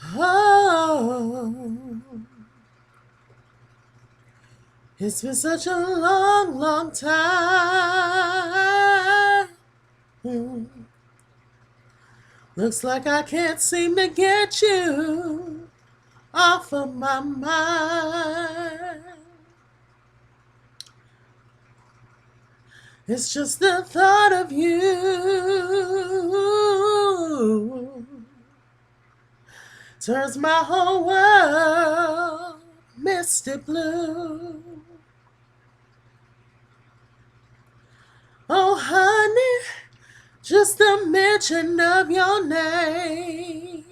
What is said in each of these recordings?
Oh, it's been such a long, long time. Looks like I can't seem to get you off of my mind. It's just the thought of you turns my whole world misty blue. Oh, honey, just the mention of your name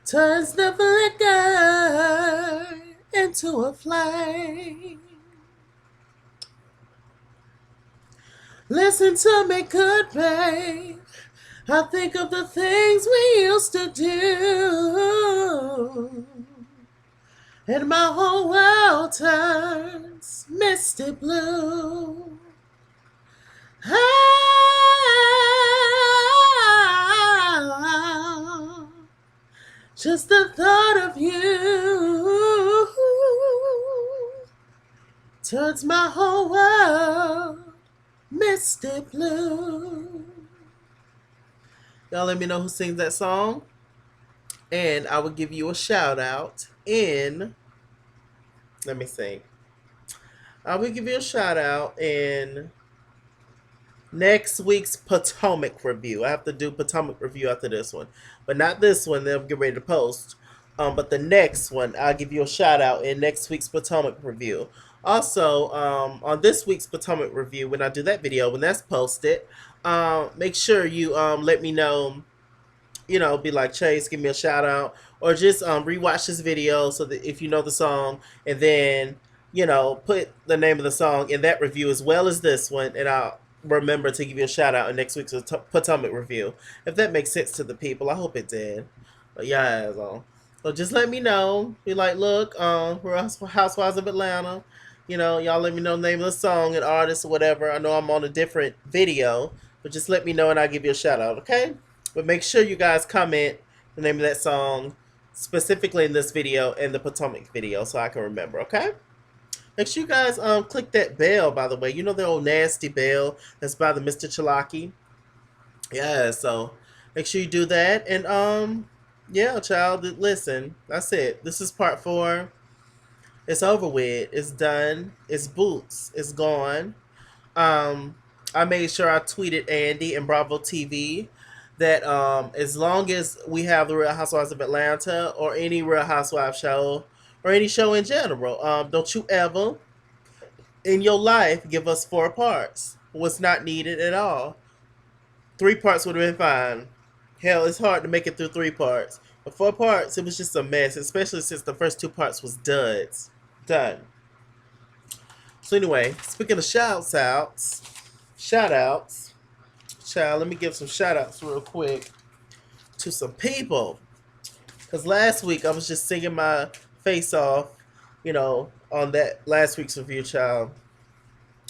turns the flicker into a flame. Listen to me, good babe. I think of the things we used to do, and my whole world turns misty blue. Ah, just the thought of you turns my whole world misty blue. Y'all let me know who sings that song, and I will give you a shout out in. Let me see. I will give you a shout out in next week's Potomac review. I have to do Potomac review after this one, but not this one. They'll get ready to post. But the next one, I'll give you a shout out in next week's Potomac review. Also, on this week's Potomac review, when I do that video, when that's posted, make sure you let me know. You know, be like, Chase, give me a shout out, or just rewatch this video so that if you know the song, and then put the name of the song in that review as well as this one, and I'll remember to give you a shout out in next week's Potomac review. If that makes sense to the people, I hope it did. But yeah, so just let me know. Be like, look, we're Housewives of Atlanta. Y'all let me know the name of the song and artist or whatever. I know I'm on a different video, but just let me know and I'll give you a shout out, okay? But make sure you guys comment the name of that song specifically in this video and the Potomac video so I can remember, okay? Make sure you guys click that bell, by the way. You know the old nasty bell that's by the Mr. Chalaki? Yeah, so make sure you do that. And yeah, child, listen, that's it. This is part 4. It's over with. It's done. It's boots. It's gone. Um, I made sure I tweeted Andy and Bravo TV that as long as we have the Real Housewives of Atlanta or any Real Housewives show or any show in general, don't you ever in your life give us 4 parts. Was not needed at all. 3 parts would have been fine. Hell, it's hard to make it through 3 parts. But 4 parts, it was just a mess, especially since the first 2 parts was duds. Done. So anyway, speaking of shout outs, child, let me give some shout outs real quick to some people. Because last week I was just singing my face off, on that last week's review, child.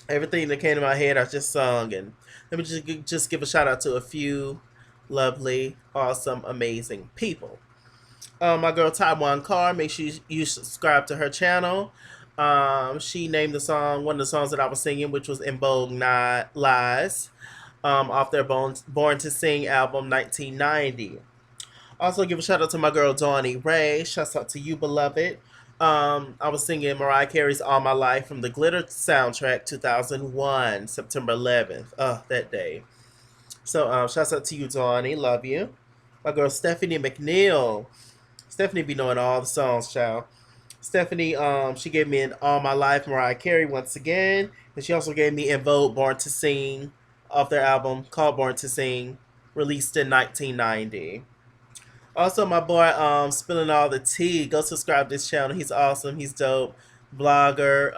Everything that came to my head, I just sung. And let me just give a shout out to a few lovely, awesome, amazing people. My girl Taiwan Carr, make sure you subscribe to her channel. She named the song, one of the songs that I was singing, which was In Vogue Not Lies, off their Born to Sing album 1990. Also, give a shout out to my girl Donnie Ray. Shouts out to you, beloved. I was singing Mariah Carey's All My Life from the Glitter soundtrack 2001, September 11th. That day. So, shouts out to you, Donnie. Love you. My girl Stephanie McNeil. Stephanie be knowing all the songs, child. Stephanie, she gave me an All My Life Mariah Carey once again. And she also gave me In Vogue Born to Sing off their album called Born to Sing, released in 1990. Also, my boy, spilling all the tea. Go subscribe to this channel. He's awesome. He's dope. Blogger.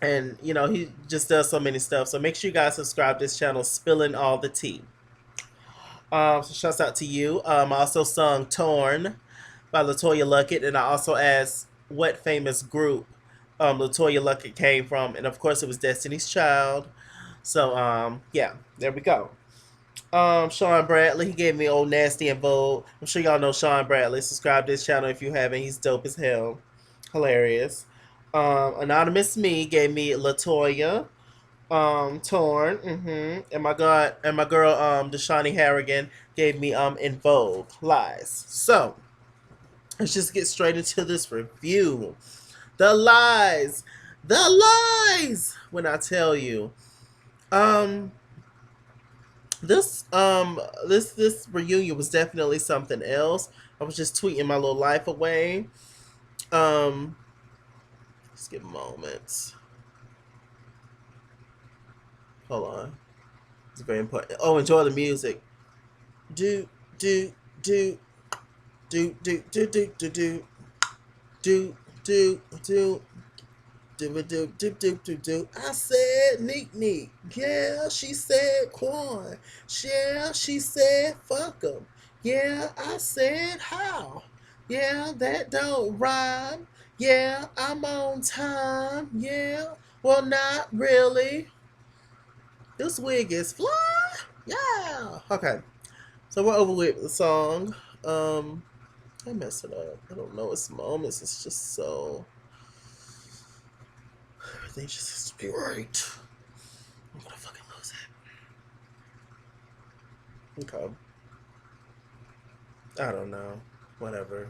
And he just does so many stuff. So make sure you guys subscribe to this channel, Spilling All the Tea. So shouts out to you. I also sung Torn by Latoya Luckett, and I also asked what famous group Latoya Luckett came from, and of course it was Destiny's Child. So yeah, there we go. Sean Bradley, he gave me Old Nasty and Bold. I'm sure y'all know Sean Bradley. Subscribe to his channel if you haven't. He's dope as hell. Hilarious. Anonymous Me gave me Latoya. Torn. And my girl, Deshani Harrigan gave me In Vogue. Lies. So let's just get straight into this review. The lies. The lies. When I tell you. This reunion was definitely something else. I was just tweeting my little life away. Let's give moments. Hold on. It's very important. Oh, enjoy the music. Do do do do do do do do do do do do. Do. I said neek neek. Yeah, she said corn. Yeah, she said fuck 'em. Yeah, I said how. Yeah, that don't rhyme. Yeah, I'm on time. Yeah, well, not really. This wig is fly. Yeah. Okay, so we're over with the song. I messed it up. I don't know. It's moments. It's just so. Everything just has to be right. I'm gonna fucking lose it. Okay. I don't know. Whatever.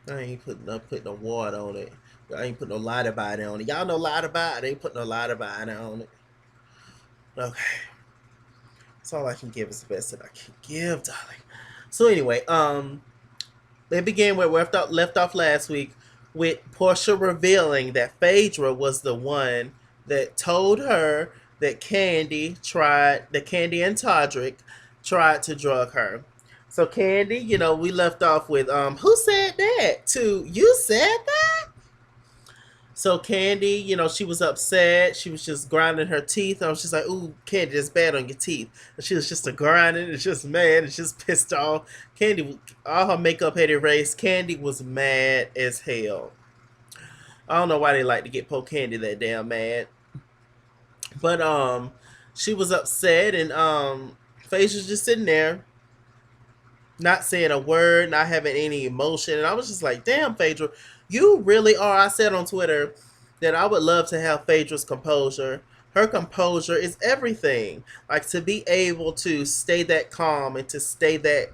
I ain't putting no water on it. I ain't putting no lighter body on it. Y'all know lighter body. I ain't putting no lighter body on it. Okay. That's all I can give is the best that I can give, darling. So anyway, they began where we left off last week with Portia revealing that Phaedra was the one that told her that Candy and Todrick tried to drug her. So Candy, we left off with who said that? To you said that? So Candy, she was upset. She was just grinding her teeth. I was just like, ooh, Candy, that's bad on your teeth. And she was just a grinding and just mad and just pissed off. Candy, all her makeup had erased. Candy was mad as hell. I don't know why they like to get poor Candy that damn mad. But she was upset and Phaedra's just sitting there, not saying a word, not having any emotion. And I was just like, damn, Phaedra, you really are. I said on Twitter that I would love to have Phaedra's composure. Her composure is everything. Like, to be able to stay that calm and to stay that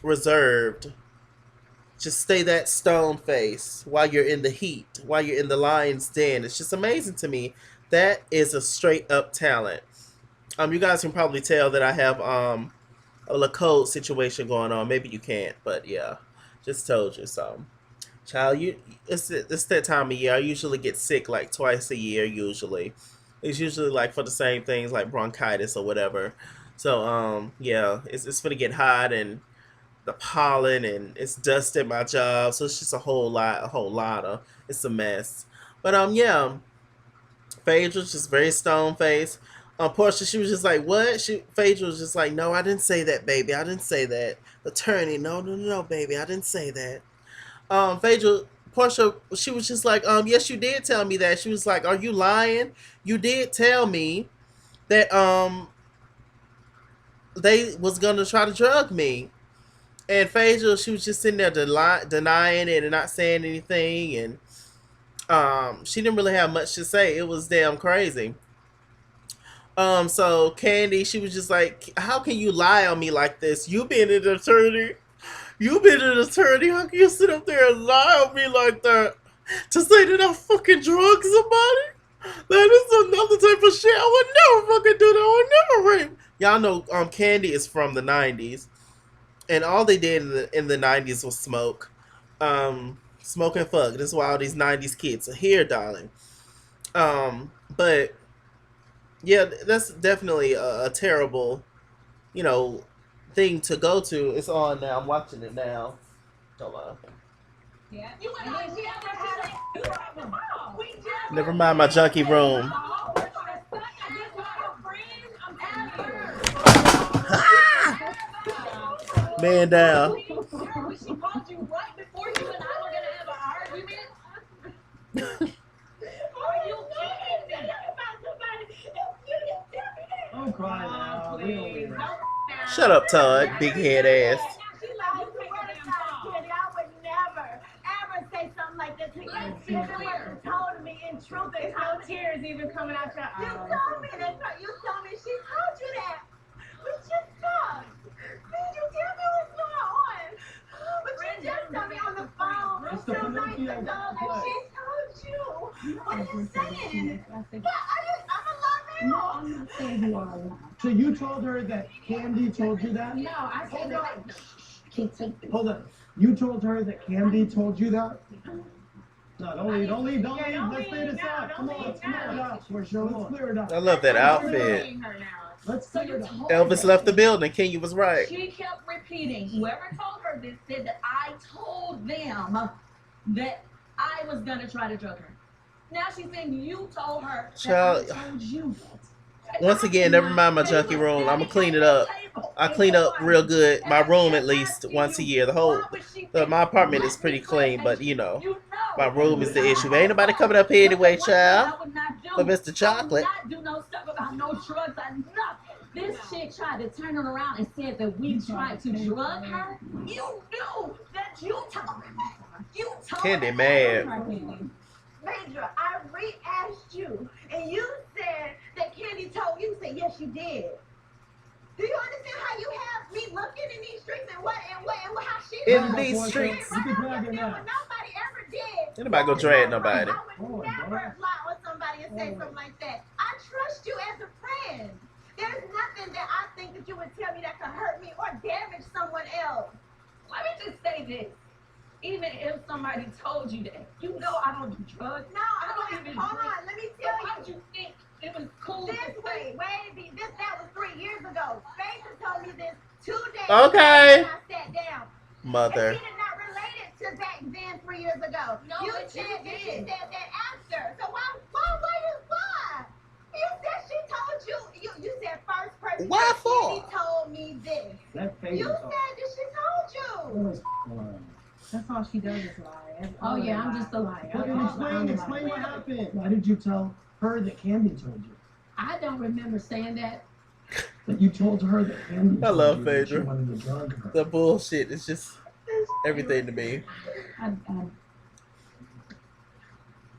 reserved. Just stay that stone face while you're in the heat, while you're in the lion's den. It's just amazing to me. That is a straight up talent. You guys can probably tell that I have a Lacode situation going on. Maybe you can't, but yeah, just told you so. Child, it's that time of year. I usually get sick like twice a year. Usually, it's usually like for the same things like bronchitis or whatever. So yeah, it's gonna get hot and the pollen and it's dust at my job. So it's just a whole lot of it's a mess. But yeah, Phaedra's just very stone faced. Portia, she was just like, what? Phaedra was just like, no, I didn't say that, baby. I didn't say that. Attorney, no, baby. I didn't say that. Phaedra, Portia, she was just like, yes, you did tell me that. She was like, are you lying? You did tell me that they was gonna try to drug me. And Phaedra, she was just sitting there denying it and not saying anything, and she didn't really have much to say. It was damn crazy. So Candy, she was just like, how can you lie on me like this? You been an attorney. You been an attorney. How can you sit up there and lie on me like that? To say that I fucking drug somebody? That is another type of shit. I would never fucking do that. I would never rape. Y'all know Candy is from the 90s. And all they did in the 90s was smoke. Smoke and fuck. That's why all these 90s kids are here, darling. But yeah, that's definitely a terrible, thing to go to. It's on now. I'm watching it now. Hold on. Yeah. Never mind my junkie room. Man down. cry now. We don't need that. Shut up, Todd. Big head ass. I would never, ever say something like that to you. If it wasn't told me in truth, there's no tears even coming out your eyes. You told me that. You told me she told you that. We just talked. Did you tell me what's going on? But you just told me on the phone 2 nights ago that she told you. What are you saying? I'm a liar. No, I'm not saying you are a liar. So you told her that Candy told you that? No, I said that. Hold on. You told her that Candy told you that? No, don't leave. Let's clear this up. Come on, let's clear it up. Let's clear it up. I love that outfit. Let's clear it up. Elvis left the building. Kenya was right. She kept repeating. Whoever told her this said that I told them that I was gonna try to drug her. Now she's saying you told her Child. that I told you that. Once again, never mind my junkie room. I'm gonna clean it up. I clean up real good. My room at least once a year. My apartment is pretty clean, but you know, my room is the issue. Ain't nobody coming up here anyway, child. For Mr. Chocolate. I would not do no stuff about no drugs or nothing. This chick tried to turn it around and said that we tried to drug her. You knew that you told her that. You told Candy her mad. Major, I re-asked you, and you said that Candy told you. Said yes, you did. Do you understand how you have me looking in these streets and how she In these streets. You can drag her now. Nobody ever did. Ain't nobody gonna drag nobody. I would never lie on somebody and say something like that. I trust you as a friend. There's nothing that I think that you would tell me that could hurt me or damage someone else. Let me just say this. Even if somebody told you that, you know I don't do drugs. No, I don't even hold drink. on. Let me So tell why you. would you think it was cool This to way, say? that was 3 years ago. Phaedra told me this 2 days Okay. when I sat down. Mother. And she did not relate it to back then 3 years ago. No, You but you said that she did. said that after. So why? You said she told you. You said first person. Why She for? told me this. That You Phaedra said that she told you. That's all she does is lie. Oh yeah, I'm just a liar. Explain what happened. Why did you tell her that Candy told you? I don't remember saying that. That you told her that Candy I told love you that she Phaedra. wanted to drug her. The bullshit is just everything to me.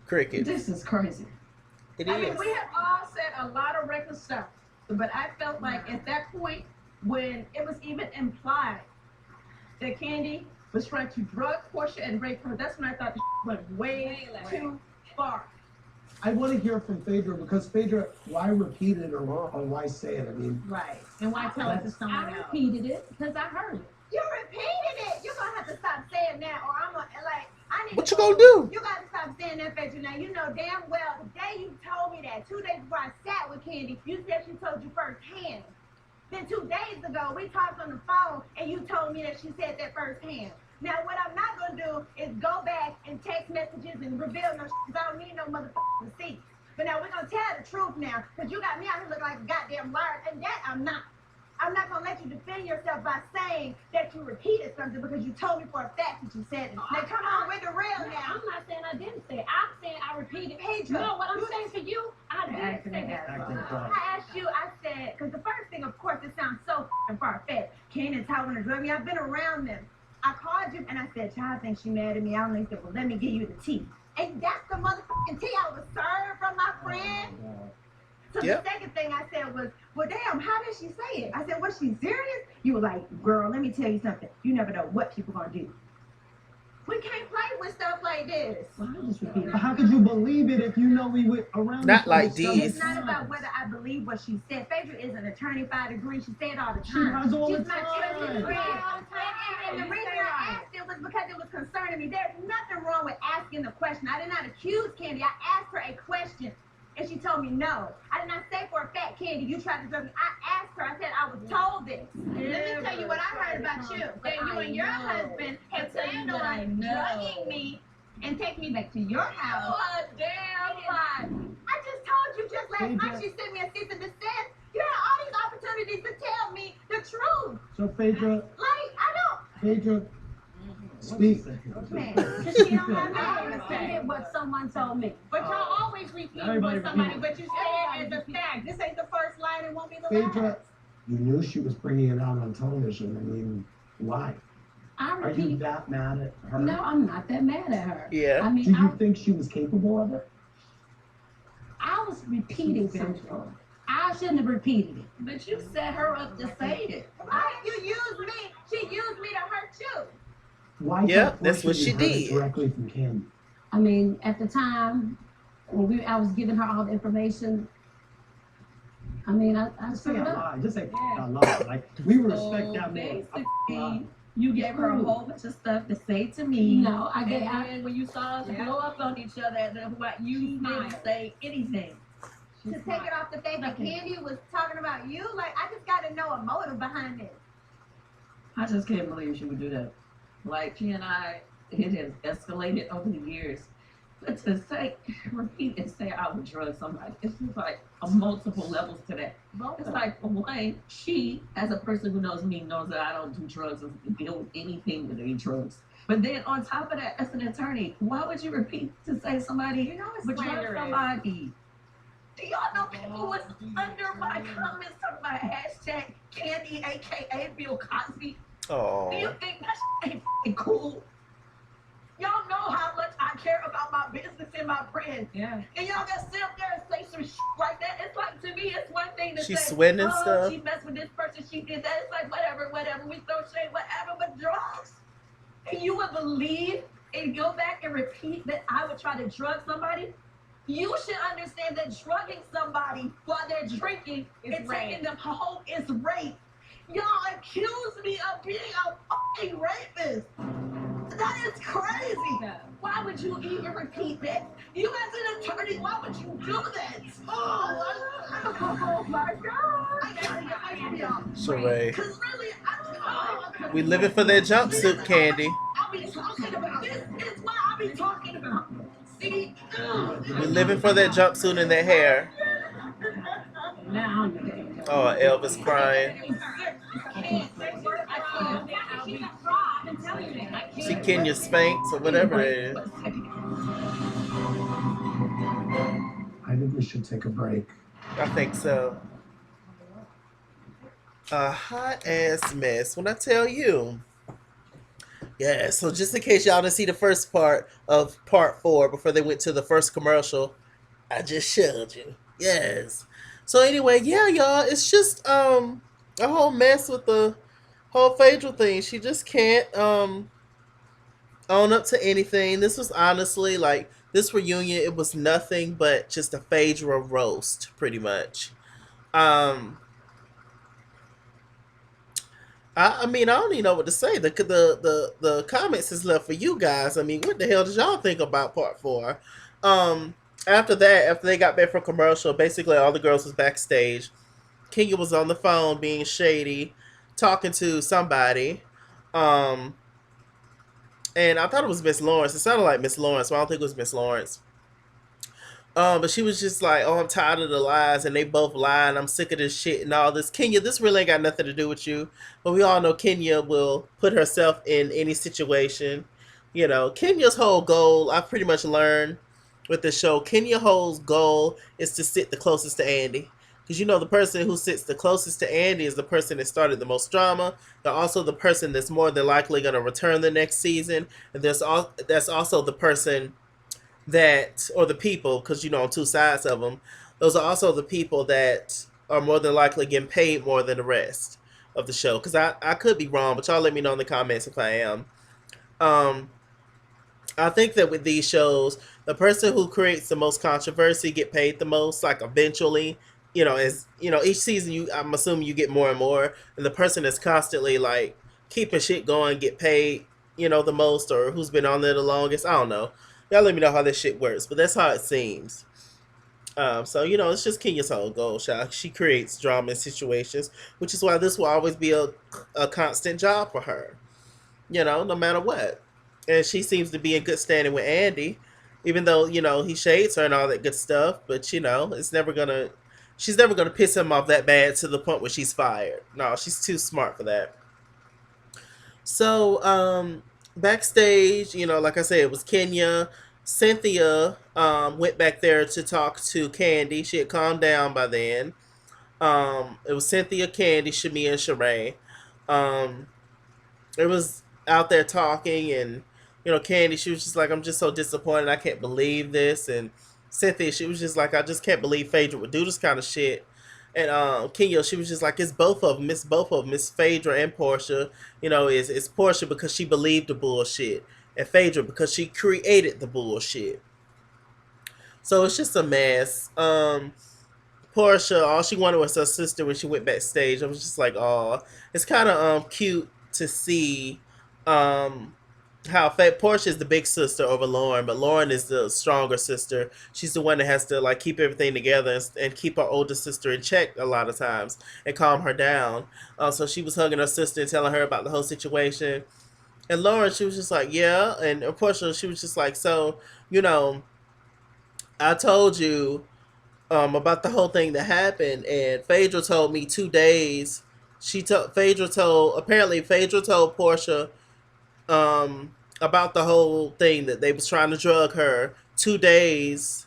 Crickets. This is crazy. It I mean, is. we have all said a lot of reckless stuff, but I felt like at that point, when it was even implied that Candy was trying to drug Portia and rape her, that's when I thought the went way too far. I want to hear from Phaedra because Phaedra, why repeat it or why say it? I mean, Right. And why tell it to someone I else? repeated it because I heard it. You repeated it. You're gonna have to stop saying that, or I'm gonna I need. What to you gonna do? You gotta stop saying that, Phaedra. Now you know damn well the day you told me that 2 days before I sat with Candy, you said she told you firsthand. Then 2 days ago we talked on the phone and you told me that she said that firsthand. Now what I'm not gonna do is go back and text messages and reveal no shit, 'cause I don't need no motherfucking receipts. But now we're gonna tell the truth now, because you got me out here looking like a goddamn liar, and that I'm not. I'm not gonna let you defend yourself by saying that you repeated something because you told me for a fact that you said it. Now come on with the real now. I'm not saying I didn't say it. I'm saying I repeated. Phaedra, No, what I'm saying for you, I didn't say that. I asked you, I said, because the first thing, of course, it sounds so far-fetched. Kane and Ty want to drug me. I've been around them. I called you and I said, Child thinks she mad at me. I only said, well, let me give you the tea. And that's the motherfucking tea I was served from my friend. So Yep. the second thing I said was, well, damn, how did she say it? I said, was she serious? You were like, girl, let me tell you something. You never know what people gonna do. We can't play with stuff like this. Well, I just repeated. how could you believe it if you know we went around? Not this like stuff these. It's not about whether I believe what she said. Phaedra is an attorney by degree. She said all the She time. has all the She's my trusted time. friend. And the reason I asked it was because it was concerning me. There's nothing wrong with asking the question. I did not accuse Candy. I asked her a question, and she told me no. I did not say for a fact, Candy, you tried to drug me. I asked her. I said I was told this. Let me tell you what I heard about you. That you and your husband had planned on drugging me and take me back to your house. Oh, damn lie. I just told you just last night she sent me a cease and desist. You had all these opportunities to tell me the truth. So Phaedra, Like, I Phaedra, speak. don't, man. Because she don't have I nothing to say. repeated what someone told me. But y'all always repeat what somebody, but you said it as a fact. This ain't the first lie and it won't be the Phaedra, last. you knew she was bringing it out on television. I mean, why? I Are you repeat, that mad at her? no, I'm not that mad at her. Yeah. I mean, Do you think she was capable of it? I was repeating something. I shouldn't have repeated it. But you set her up to say it. You used me. She used me to hurt you. Why Yeah, can't that's what Portia she heard it did. directly from Candy? I mean, at the time when I was giving her all the information, I mean, I Just say screwed out up. loud. Just say Yeah. out loud. Like, we respect So that more. basically, you gave her a whole bunch of stuff to say to me. No, I did. And then when you saw us blow up on each other, and then what you didn't say anything. To take it off the fact that Candy was talking about you, like I just got to know a motive behind this. I just can't believe she would do that. Like she and I, it has escalated over the years. But to say, repeat and say I would drug somebody, it's just like a multiple levels to that. It's like, for one, she, as a person who knows me, knows that I don't do drugs or deal with anything with any drugs. But then on top of that, as an attorney, why would you repeat to say somebody You know it's would drug slanderous. somebody? Do y'all know people was under my comments talking about hashtag Candy, aka Bill Cosby? Do Oh. you think that ain't f***ing cool? Y'all know how much I care about my business and my brand. Yeah. And y'all gotta sit up there and say some shit like that. It's like, to me, it's one thing to She's say, sweating and oh, stuff. she messed with this person, she did that. It's like, whatever, we throw shade, whatever, but drugs. And you would believe and go back and repeat that I would try to drug somebody? You should understand that drugging somebody while they're drinking and taking them home is rape. Y'all accuse me of being a fucking rapist. That is crazy. Why would you even repeat that? You as an attorney, why would you do that? Oh my God. I can't y'all. Sheree. Because really, We living for that jumpsuit, Candy. I'll be talking about this. Is what I'll be talking about. See? We living for that jumpsuit and that hair. Now I'm the Oh, Elvis crying. See Kenya Spanx or whatever it is. I think we should take a break. I think so. A hot ass mess. When I tell you. Yeah, so just in case y'all didn't see the first part of part 4 before they went to the first commercial, I just showed you. Yes. So anyway, yeah, y'all, it's just a whole mess with the whole Phaedra thing. She just can't own up to anything. This was honestly like this reunion, it was nothing but just a Phaedra roast, pretty much. I mean, I don't even know what to say. The comments is left for you guys. I mean, what the hell did y'all think about part 4? After that, after they got back from commercial, basically all the girls was backstage. Kenya was on the phone being shady, talking to somebody. And I thought it was Miss Lawrence. It sounded like Miss Lawrence, so I don't think it was Miss Lawrence. But she was just like, oh, I'm tired of the lies, and they both lying. I'm sick of this shit and all this. Kenya, this really ain't got nothing to do with you. But we all know Kenya will put herself in any situation. You know, Kenya's whole goal, I've pretty much learned with the show, Kenya's whole goal is to sit the closest to Andy. Because you know the person who sits the closest to Andy is the person that started the most drama. They're also the person that's more than likely going to return the next season. And that's also the person that, or the people, because you know on two sides of them, those are also the people that are more than likely getting paid more than the rest of the show. Because I could be wrong, but y'all let me know in the comments if I am. I think that with these shows, the person who creates the most controversy get paid the most. Like eventually, you know, as you know, each season I'm assuming you get more and more, and the person that's constantly like keeping shit going get paid, you know, the most, or who's been on there the longest. I don't know. Y'all let me know how this shit works, but that's how it seems. So you know, it's just Kenya's whole goal. She creates drama in situations, which is why this will always be a constant job for her. You know, no matter what. And she seems to be in good standing with Andy, even though, you know, he shades her and all that good stuff. But, you know, she's never going to piss him off that bad to the point where she's fired. No, she's too smart for that. So, backstage, you know, like I said, it was Kenya. Cynthia went back there to talk to Candy. She had calmed down by then. It was Cynthia, Candy, Shamia, and Sheree. Um, it was out there talking, and Candy, she was just like, I'm just so disappointed. I can't believe this. And Cynthia, she was just like, I just can't believe Phaedra would do this kind of shit. And Kenya, she was just like, it's both of them. It's both of them. It's Phaedra and Portia. It's Portia because she believed the bullshit, and Phaedra because she created the bullshit. So it's just a mess. Portia, all she wanted was her sister when she went backstage. I was just like, oh, it's kind of cute to see um how Portia is the big sister over Lauren, but Lauren is the stronger sister. She's the one that has to like keep everything together and keep her older sister in check a lot of times and calm her down. So she was hugging her sister and telling her about the whole situation. And Lauren, she was just like, yeah. And Portia, she was just like, so I told you about the whole thing that happened, and Phaedra told me 2 days. Phaedra told Portia about the whole thing that they was trying to drug her 2 days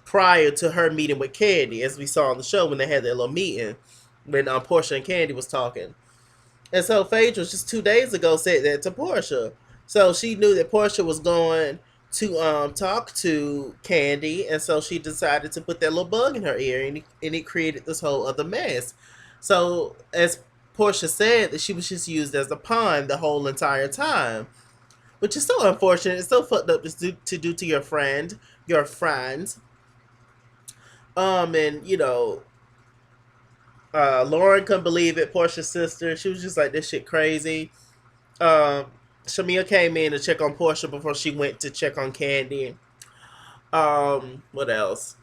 prior to her meeting with Candy, as we saw on the show when they had their little meeting when Portia and Candy was talking. And so Phaedra just 2 days ago said that to Portia. So she knew that Portia was going to talk to Candy, and so she decided to put that little bug in her ear, and it created this whole other mess. So as Portia said, that she was just used as a pawn the whole entire time, which is so unfortunate. It's so fucked up to do to your friend, and Lauren couldn't believe it. Portia's sister, she was just like, this shit crazy. Shamia came in to check on Portia before she went to check on Candy. What else?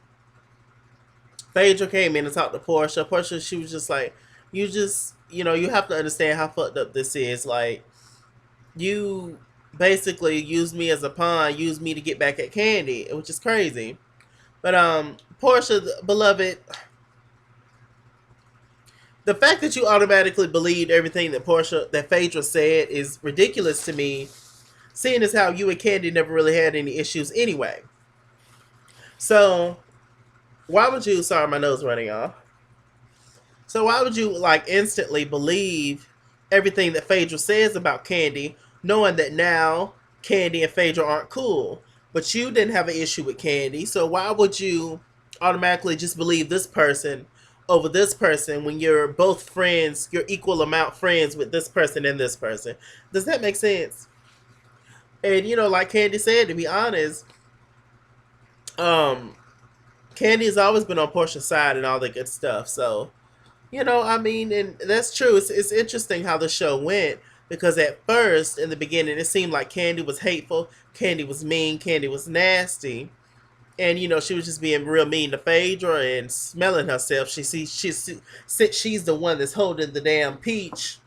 Phaedra came in and talked to Portia. Portia, she was just like, you have to understand how fucked up this is. Like, you basically used me as a pawn, used me to get back at Candy, which is crazy. But Portia, beloved, the fact that you automatically believed everything that Phaedra said is ridiculous to me, seeing as how you and Candy never really had any issues anyway. So why would you, sorry, my nose running off. So why would you like instantly believe everything that Phaedra says about Candy, knowing that now Candy and Phaedra aren't cool? But you didn't have an issue with Candy, so why would you automatically just believe this person over this person when you're both friends, you're equal amount friends with this person and this person? Does that make sense? And like Candy said, to be honest, Candy has always been on Portia's side and all that good stuff. So, and that's true. It's interesting how the show went, because at first, in the beginning, it seemed like Candy was hateful, Candy was mean, Candy was nasty. And she was just being real mean to Phaedra and smelling herself. She's the one that's holding the damn peach.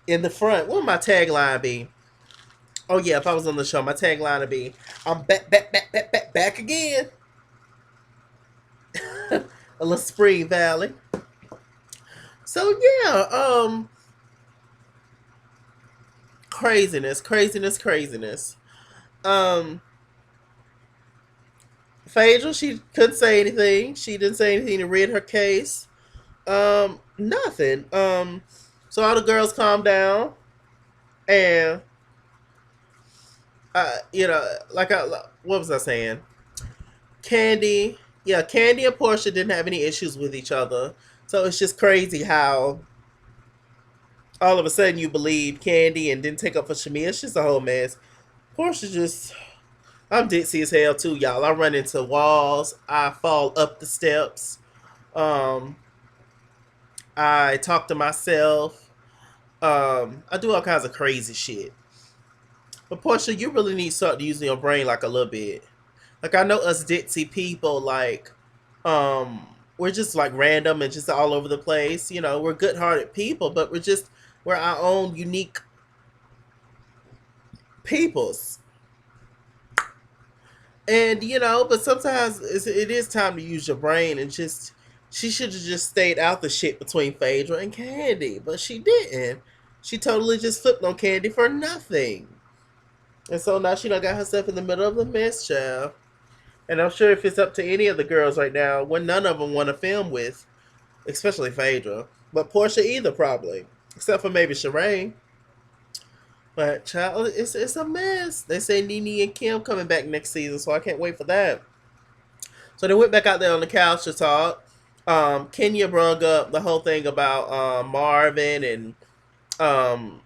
In the front. What would my tagline be? Oh yeah, if I was on the show, my tagline would be, I'm back again. A little Spring Valley. So yeah, craziness. Phaedra, she couldn't say anything. She didn't say anything to rid her case. Nothing. So all the girls calmed down, and what was I saying? Candy and Portia didn't have any issues with each other. So it's just crazy how all of a sudden you believe Candy and didn't take up for Shamia. It's just a whole mess. Portia just, I'm ditzy as hell too, y'all. I run into walls. I fall up the steps. I talk to myself. I do all kinds of crazy shit. But Portia, you really need to start using your brain like a little bit. Like, I know us ditzy people, like, we're just like random and just all over the place. We're good-hearted people, but we're our own unique peoples. And but sometimes it is time to use your brain, and she should have just stayed out the shit between Phaedra and Candy, but she didn't. She totally just flipped on Candy for nothing. And so now she done got herself in the middle of the mess, child. And I'm sure if it's up to any of the girls right now, when none of them want to film with, especially Phaedra, but Portia either probably, except for maybe Sheree. But child, it's a mess. They say Nene and Kim coming back next season, so I can't wait for that. So they went back out there on the couch to talk. Kenya brought up the whole thing about Marvin and um,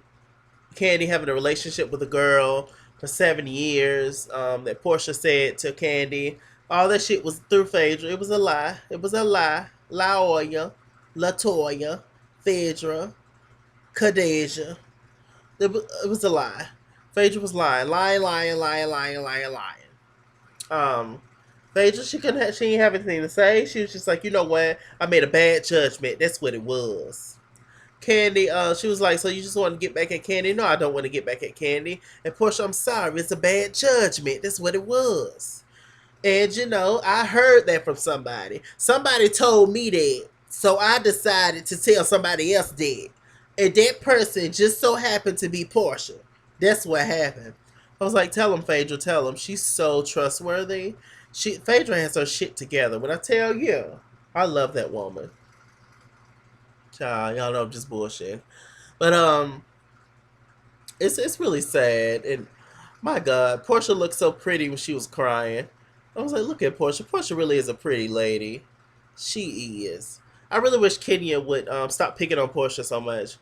Candy having a relationship with a girl for 7 years. That Portia said to Candy. All that shit was through Phaedra. It was a lie. It was a lie. Laoya, Latoya, Phaedra, Kadeja. It was a lie. Phaedra was lying. Lying. Um, Phaedra, she didn't have anything to say. She was just like, you know what? I made a bad judgment. That's what it was. Candy, she was like, so you just want to get back at Candy? No, I don't want to get back at Candy. And Portia, I'm sorry, it's a bad judgment. That's what it was. And I heard that from somebody. Somebody told me that. So I decided to tell somebody else that. And that person just so happened to be Portia. That's what happened. I was like, tell him, Phaedra, tell him. She's so trustworthy. Phaedra has her shit together. When I tell you, I love that woman. Child, y'all know I'm just bullshit. But it's really sad. And my God, Portia looked so pretty when she was crying. I was like, look at Portia. Portia really is a pretty lady. She is. I really wish Kenya would stop picking on Portia so much.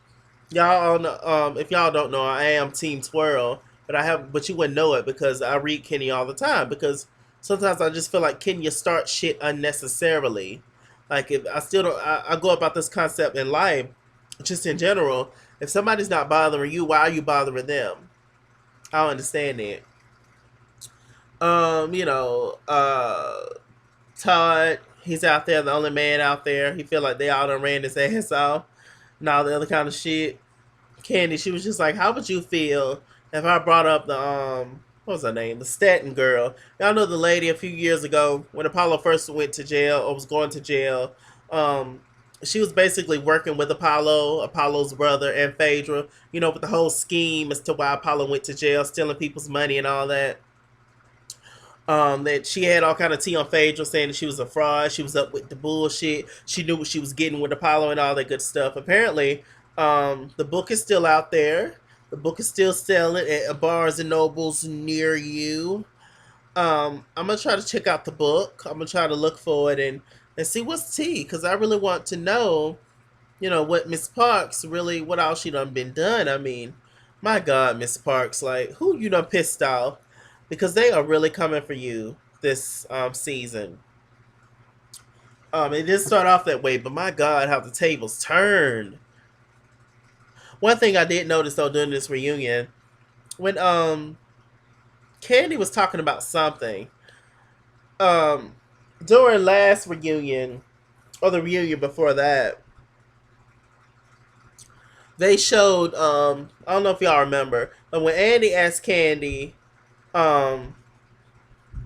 Y'all know, if y'all don't know, I am Team Twirl, but you wouldn't know it because I read Kenya all the time. Because sometimes I just feel like Kenya starts shit unnecessarily. Like if I still don't, I go about this concept in life, just in general. If somebody's not bothering you, why are you bothering them? I don't understand it. Um, you know, uh, Todd, he's out there, the only man out there. He feel like they all done ran his ass off and all the other kind of shit. Candy, she was just like, how would you feel if I brought up the what was her name? The Staten girl. Y'all know the lady a few years ago when Apollo first went to jail or was going to jail. Um, she was basically working with Apollo's brother, and Phaedra, with the whole scheme as to why Apollo went to jail, stealing people's money and all that. That she had all kind of tea on Phaedra, saying that she was a fraud. She was up with the bullshit. She knew what she was getting with Apollo and all that good stuff. Apparently, the book is still out there. The book is still selling at Barnes and Nobles near you. I'm gonna try to check out the book. I'm gonna try to look for it and see what's tea, because I really want to know, what Miss Parks really, what all she done been done. I mean, my God, Miss Parks, like who you done pissed off? Because they are really coming for you this season. It didn't start off that way, but my God, how the tables turned. One thing I did notice though during this reunion, when Candy was talking about something, um during last reunion or the reunion before that, they showed I don't know if y'all remember, but when Andy asked Candy um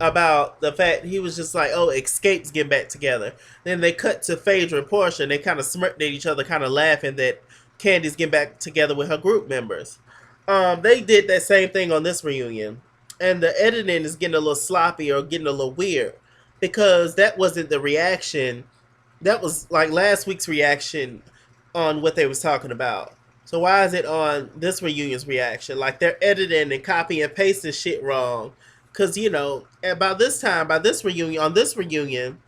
about the fact he was just like, oh, Escape's getting back together. Then they cut to Phaedra and Portia, and they kind of smirked at each other, kind of laughing that Candy's getting back together with her group members. They did that same thing on this reunion, and the editing is getting a little sloppy or getting a little weird because that wasn't the reaction. That was like last week's reaction on what they was talking about. So why is it on this reunion's reaction? Like they're editing and copy and pasting shit wrong. Because, about this time, on this reunion,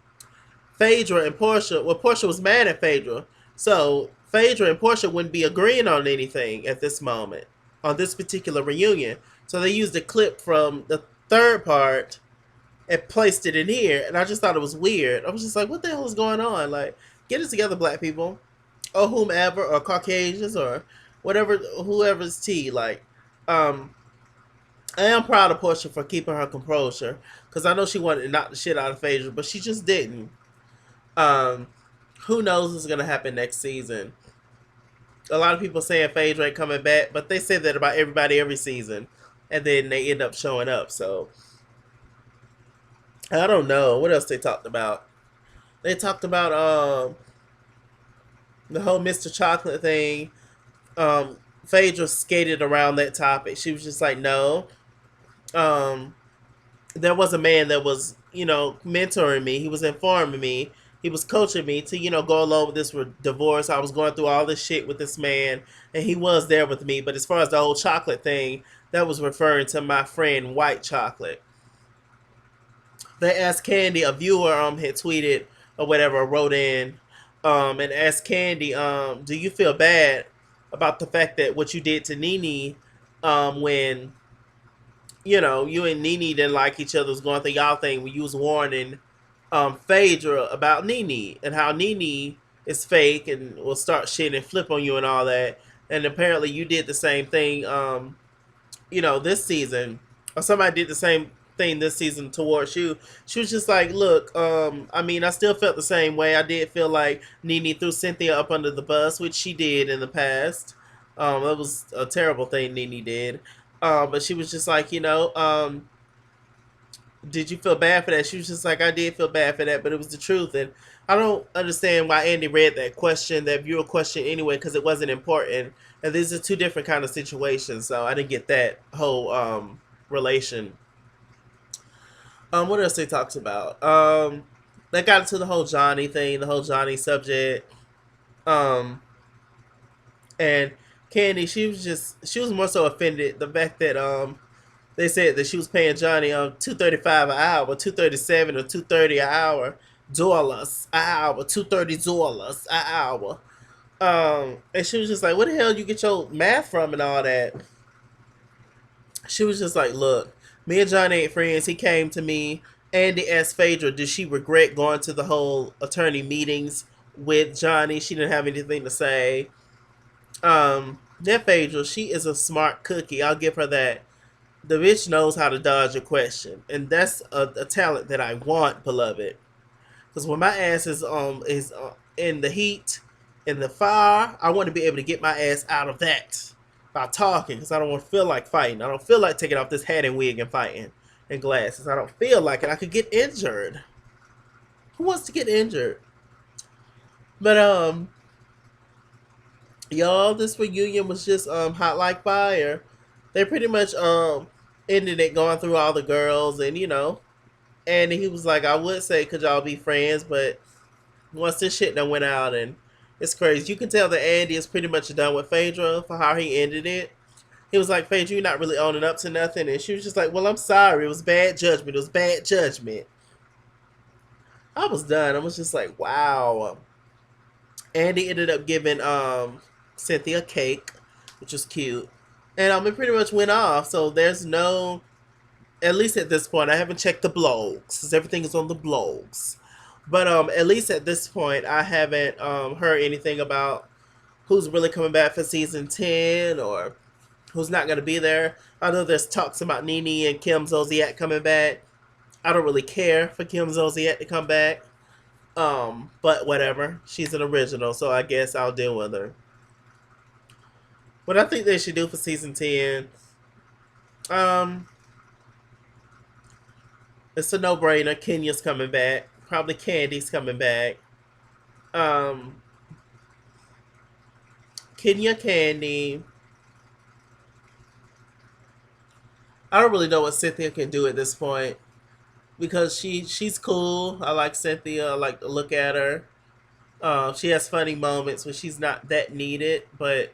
Phaedra and Portia, well, Portia was mad at Phaedra. So Phaedra and Portia wouldn't be agreeing on anything at this moment, on this particular reunion. So they used a clip from the third part and placed it in here. And I just thought it was weird. I was just like, what the hell is going on? Like, get it together, black people. Or whomever, or Caucasians, or whatever, whoever's tea. Like, I am proud of Portia for keeping her composure, because I know she wanted to knock the shit out of Phaedra, but she just didn't. Who knows what's gonna happen next season? A lot of people saying Phaedra ain't coming back, but they say that about everybody every season, and then they end up showing up. So I don't know what else they talked about. They talked about the whole Mr. Chocolate thing. Phaedra skated around that topic. She was just like, no. um, there was a man that was, mentoring me. He was informing me. He was coaching me to, go along with this divorce. I was going through all this shit with this man, and he was there with me. But as far as the whole chocolate thing, that was referring to my friend White Chocolate. They asked Candy, a viewer had tweeted or whatever, wrote in, and asked Candy, do you feel bad about the fact that what you did to Nene, when you and Nene didn't like each other, was going through y'all thing when you was warning Phaedra about Nene and how Nene is fake and will start shit and flip on you and all that. And apparently you did the same thing, this season, or somebody did the same thing this season towards you. She was just like, look, I mean, I still felt the same way. I did feel like Nene threw Cynthia up under the bus, which she did in the past. That was a terrible thing Nene did. But she was just like, did you feel bad for that? She was just like, I did feel bad for that, but it was the truth. And I don't understand why Andy read that viewer question anyway, because it wasn't important. And these are two different kind of situations, so I didn't get that whole relation. What else they talked about? They got into the whole Johnny thing, the whole Johnny subject. Um, and Candy, she was more so offended the fact that they said that she was paying Johnny $2.35 an hour, $2.37 or $2.30 an hour, dollars an hour, $2.30 an hour. And she was just like, "Where the hell you get your math from and all that?" She was just like, "Look, me and Johnny ain't friends. He came to me. Andy asked Phaedra, did she regret going to the whole attorney meetings with Johnny? She didn't have anything to say. That Phaedra, she is a smart cookie. I'll give her that. The bitch knows how to dodge a question, and that's a talent that I want, beloved. Because when my ass is in the heat, in the fire, I want to be able to get my ass out of that by talking. Because I don't want to feel like fighting. I don't feel like taking off this hat and wig and fighting and glasses. I don't feel like it. I could get injured. Who wants to get injured? But y'all, this reunion was just hot like fire. They pretty much ended it going through all the girls, and and he was like, I would say could y'all be friends, but once this shit done went out, and it's crazy. You can tell that Andy is pretty much done with Phaedra for how he ended it. He was like, Phaedra, you're not really owning up to nothing. And she was just like, well, I'm sorry. It was bad judgment. It was bad judgment. I was done. I was just like, wow. Andy ended up giving Cynthia cake, which was cute. And it pretty much went off. So there's no, at least at this point, I haven't checked the blogs, because everything is on the blogs. But at least at this point, I haven't heard anything about who's really coming back for season 10 or who's not going to be there. I know there's talks about Nene and Kim Zolciak coming back. I don't really care for Kim Zolciak to come back. But whatever. She's an original, so I guess I'll deal with her. What I think they should do for season 10, it's a no-brainer. Kenya's coming back. Probably Candy's coming back. Kenya, Candy. I don't really know what Cynthia can do at this point, because she's cool. I like Cynthia. I like to look at her. She has funny moments when she's not that needed, but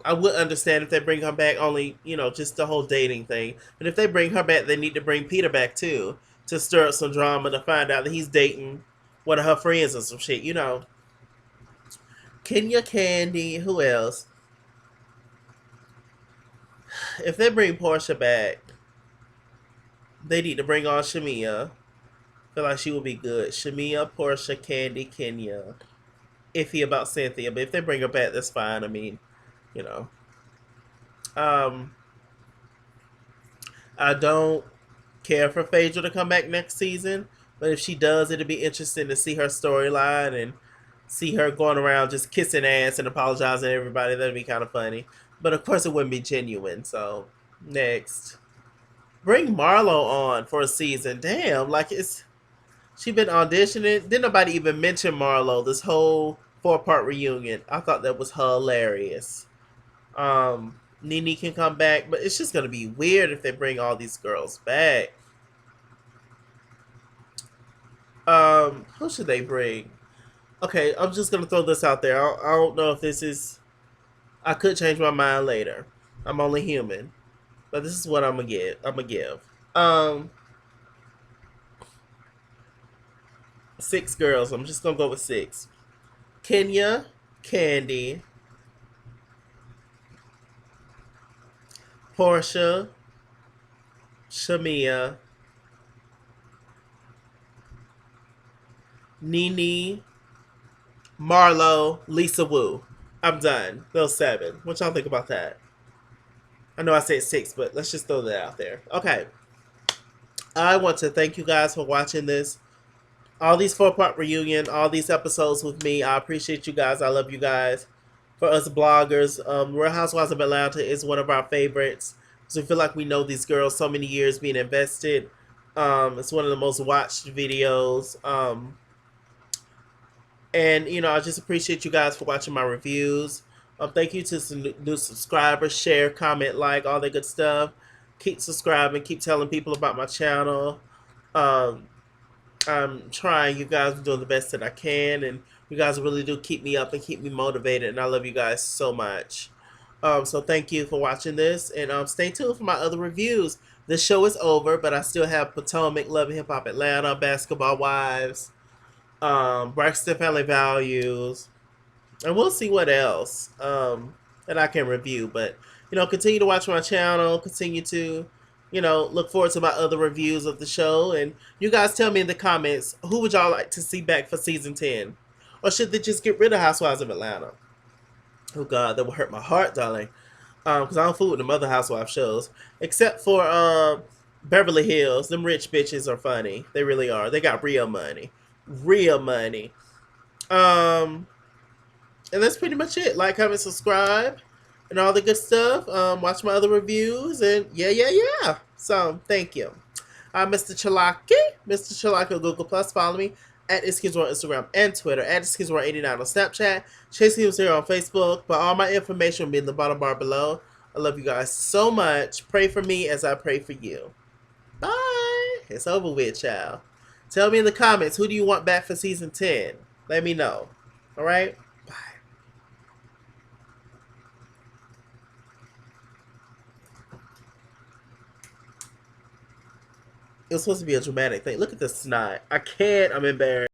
I would understand if they bring her back only, just the whole dating thing. But if they bring her back, they need to bring Peter back too, to stir up some drama, to find out that he's dating one of her friends or some shit, Kenya, Candy, who else? If they bring Portia back, they need to bring on Shamia. I feel like she would be good. Shamia, Portia, Candy, Kenya. Iffy about Cynthia, but if they bring her back, that's fine. I mean, you know. I don't care for Phaedra to come back next season, but if she does, it'll be interesting to see her storyline and see her going around just kissing ass and apologizing to everybody. That'd be kind of funny. But of course, it wouldn't be genuine. So, next. Bring Marlo on for a season. Damn, like she been auditioning. Didn't nobody even mention Marlo this whole 4-part reunion. I thought that was hilarious. Nene can come back, but it's just gonna be weird if they bring all these girls back. Who should they bring? Okay, I'm just gonna throw this out there. I don't know if this is. I could change my mind later. I'm only human, but this is what I'm gonna give. Um, 6 girls. I'm just gonna go with 6. Kenya, Candy, Portia, Shamia, Nene, Marlo, Lisa Wu. I'm done. Those 7. What y'all think about that? I know I said 6, but let's just throw that out there. Okay. I want to thank you guys for watching this. All these 4-part reunion, all these episodes with me. I appreciate you guys. I love you guys. For us bloggers, Real Housewives of Atlanta is one of our favorites. So we feel like we know these girls so many years being invested. It's one of the most watched videos. And, you know, I just appreciate you guys for watching my reviews. Thank you to some new subscribers. Share, comment, like, all that good stuff. Keep subscribing. Keep telling people about my channel. I'm trying. You guys are doing the best that I can. And you guys really do keep me up and keep me motivated. And I love you guys so much. So thank you for watching this. And stay tuned for my other reviews. This show is over, but I still have Potomac, Love and Hip Hop Atlanta, Basketball Wives, Braxton Family Values, and we'll see what else that I can review. But, you know, continue to watch my channel, continue to, you know, look forward to my other reviews of the show. And you guys tell me in the comments, who would y'all like to see back for season 10? Or should they just get rid of Housewives of Atlanta? Oh, God, that would hurt my heart, darling. Because I don't fool with them other Housewives shows. Except for Beverly Hills. Them rich bitches are funny. They really are. They got real money. Real money. And that's pretty much it. Like, comment, subscribe, and all the good stuff. Watch my other reviews, and yeah. So, thank you. I'm Mr. Chalaki. Mr. Chalaki on Google Plus. Follow me at ITSKINGWORLD on Instagram and Twitter. At ITSKINGWORLD89 on Snapchat. Chasing Hughes here on Facebook. But all my information will be in the bottom bar below. I love you guys so much. Pray for me as I pray for you. Bye. It's over with, child. Tell me in the comments, who do you want back for season 10? Let me know. All right? Bye. It was supposed to be a dramatic thing. Look at the snot. I can't. I'm embarrassed.